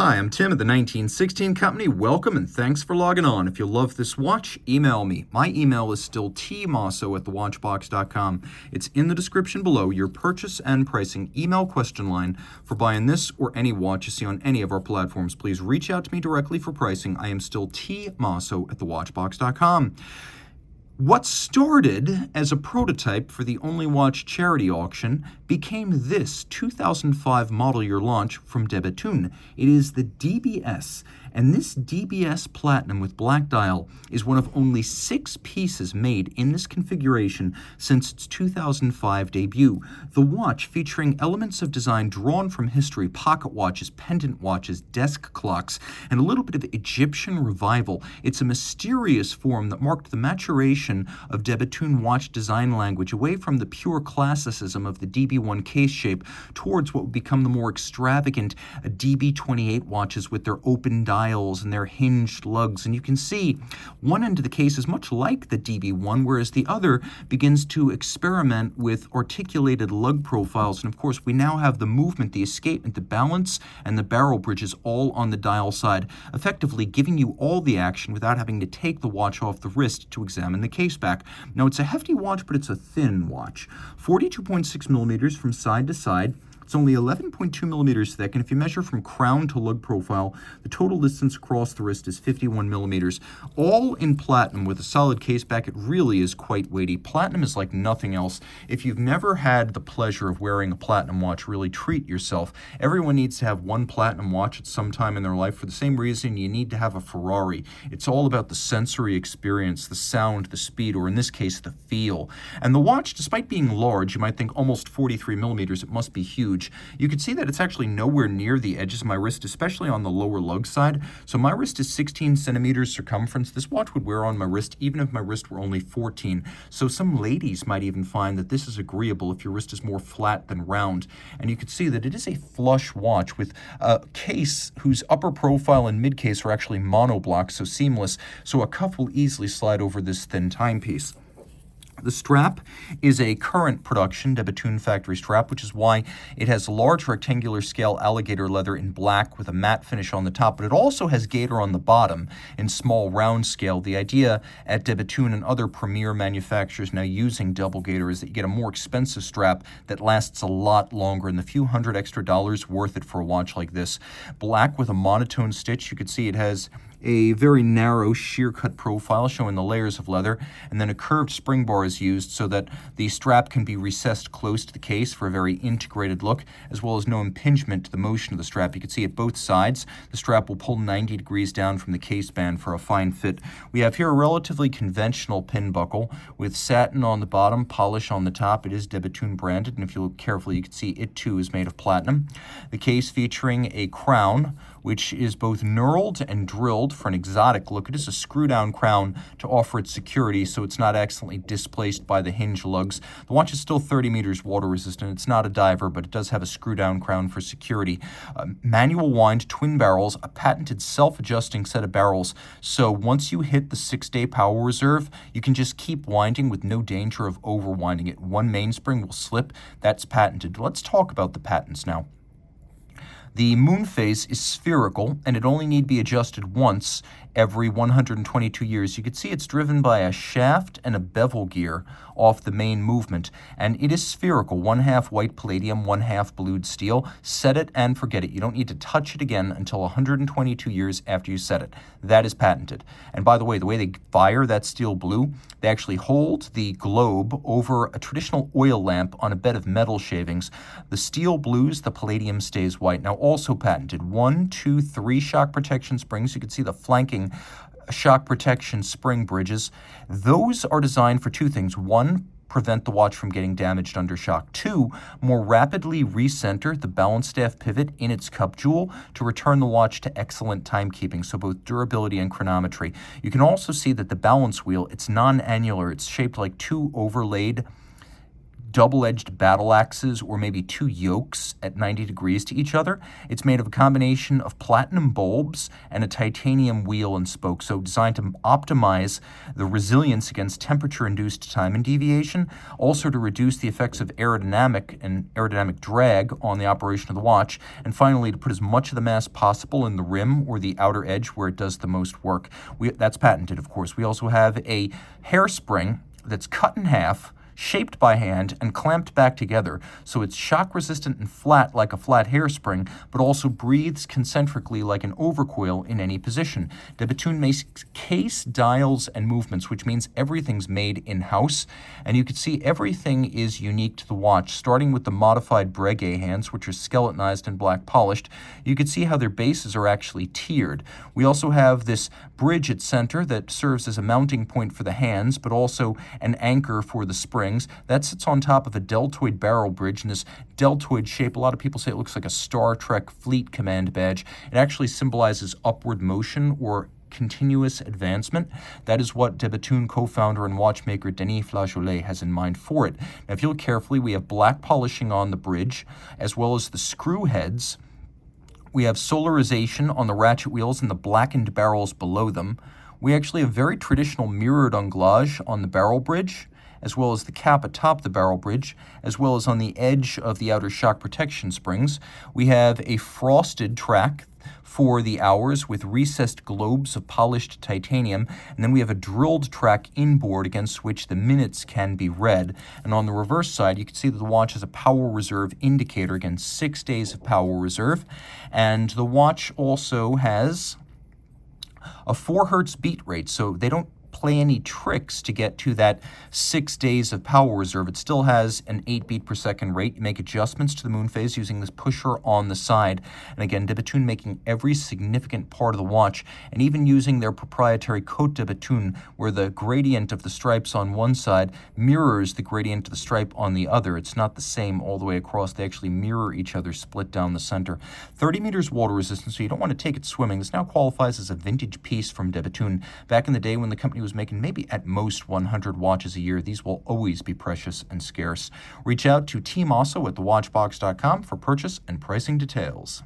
Hi, I'm Tim at the 1916 Company. Welcome and thanks for logging on. If you love this watch, email me. My email is still tmosso@thewatchbox.com. It's in the description below, your purchase and pricing email question line for buying this or any watch you see on any of our platforms. Please reach out to me directly for pricing. I am still tmosso@thewatchbox.com. What started as a prototype for the Only Watch charity auction became this 2005 model year launch from Bethune. It is the DBS, and this DBS Platinum with black dial is one of only 6 pieces made in this configuration since its 2005 debut. The watch, featuring elements of design drawn from history, pocket watches, pendant watches, desk clocks, and a little bit of Egyptian revival. It's a mysterious form that marked the maturation of Bethune watch design language away from the pure classicism of the DB1 case shape towards what would become the more extravagant DB28 watches with their open dials and their hinged lugs. And you can see one end of the case is much like the DB1, whereas the other begins to experiment with articulated lug profiles. And of course, we now have the movement, the escapement, the balance, and the barrel bridges all on the dial side, effectively giving you all the action without having to take the watch off the wrist to examine the case back. Now, it's a hefty watch, but it's a thin watch. 42.6 millimeters from side to side. It's only 11.2 millimeters thick, and if you measure from crown to lug profile, the total distance across the wrist is 51 millimeters. All in platinum with a solid case back. It really is quite weighty. Platinum is like nothing else. If you've never had the pleasure of wearing a platinum watch, really treat yourself. Everyone needs to have one platinum watch at some time in their life for the same reason you need to have a Ferrari. It's all about the sensory experience, the sound, the speed, or in this case, the feel. And the watch, despite being large, you might think almost 43 millimeters, it must be huge. You can see that it's actually nowhere near the edges of my wrist, especially on the lower lug side. So my wrist is 16 centimeters circumference. This watch would wear on my wrist even if my wrist were only 14. So some ladies might even find that this is agreeable if your wrist is more flat than round. And you can see that it is a flush watch with a case whose upper profile and mid case are actually monoblock, so seamless. So a cuff will easily slide over this thin timepiece. The strap is a current production Bethune factory strap, which is why it has large rectangular scale alligator leather in black with a matte finish on the top, but it also has gator on the bottom in small round scale. The idea at Bethune and other premier manufacturers now using double gator is that you get a more expensive strap that lasts a lot longer, and the few hundred extra dollars worth it for a watch like this. Black with a monotone stitch. You can see it has a very narrow shear cut profile showing the layers of leather, and then a curved spring bar is used so that the strap can be recessed close to the case for a very integrated look, as well as no impingement to the motion of the strap. You can see at both sides, the strap will pull 90 degrees down from the case band for a fine fit. We have here a relatively conventional pin buckle with satin on the bottom, polish on the top. It is Bethune branded, and if you look carefully, you can see it too is made of platinum. The case featuring a crown, which is both knurled and drilled for an exotic look. It is a screw-down crown to offer its security so it's not accidentally displaced by the hinge lugs. The watch is still 30 meters water resistant. It's not a diver, but it does have a screw-down crown for security. Manual wind, twin barrels, a patented self-adjusting set of barrels. So once you hit the 6-day power reserve, you can just keep winding with no danger of overwinding it. One mainspring will slip. That's patented. Let's talk about the patents now. The Moon Phase is spherical, and it only need be adjusted once every 122 years. You can see it's driven by a shaft and a bevel gear off the main movement, and it is spherical, 1/2 white palladium, 1/2 blued steel. Set it and forget it. You don't need to touch it again until 122 years after you set it. That is patented. And by the way they fire that steel blue, they actually hold the globe over a traditional oil lamp on a bed of metal shavings. The steel blues, the palladium stays white. Now, also patented, 1, 2, 3 shock protection springs. You can see the flanking shock protection spring bridges. Those are designed for 2 things. 1, prevent the watch from getting damaged under shock. 2, more rapidly recenter the balance staff pivot in its cup jewel to return the watch to excellent timekeeping, so both durability and chronometry. You can also see that the balance wheel, it's non-annular. It's shaped like 2 overlaid double-edged battle axes or maybe two yokes at 90 degrees to each other. It's made of a combination of platinum bulbs and a titanium wheel and spoke, so designed to optimize the resilience against temperature-induced timing deviation, also to reduce the effects of aerodynamic drag on the operation of the watch, and finally to put as much of the mass possible in the rim or the outer edge where it does the most work. That's patented, of course. We also have a hairspring that's cut in half, shaped by hand, and clamped back together, so it's shock resistant and flat like a flat hairspring, but also breathes concentrically like an overcoil in any position. De Bethune makes case, dials, and movements, which means everything's made in-house, and you can see everything is unique to the watch, starting with the modified Breguet hands, which are skeletonized and black polished. You can see how their bases are actually tiered. We also have this bridge at center that serves as a mounting point for the hands, but also an anchor for the springs. That sits on top of a deltoid barrel bridge, and this deltoid shape, a lot of people say it looks like a Star Trek fleet command badge. It actually symbolizes upward motion or continuous advancement. That is what De Bethune co-founder and watchmaker Denis Flageolet has in mind for it. Now, if you look carefully, we have black polishing on the bridge, as well as the screw heads. We have solarization on the ratchet wheels and the blackened barrels below them. We actually have very traditional mirrored anglage on the barrel bridge, as well as the cap atop the barrel bridge, as well as on the edge of the outer shock protection springs. We have a frosted track for the hours with recessed globes of polished titanium, and then we have a drilled track inboard against which the minutes can be read. And on the reverse side, you can see that the watch has a power reserve indicator, again, 6 days of power reserve, and the watch also has a 4 hertz beat rate, so they don't play any tricks to get to that 6 days of power reserve. It still has an 8 beat per second rate. You make adjustments to the moon phase using this pusher on the side. And again, De Bethune making every significant part of the watch, and even using their proprietary Côte de Bethune, where the gradient of the stripes on one side mirrors the gradient of the stripe on the other. It's not the same all the way across. They actually mirror each other, split down the center. 30 meters water resistance, so you don't want to take it swimming. This now qualifies as a vintage piece from De Bethune. Back in the day when the company was making maybe at most 100 watches a year, these will always be precious and scarce. Reach out to Team Mosso at thewatchbox.com for purchase and pricing details.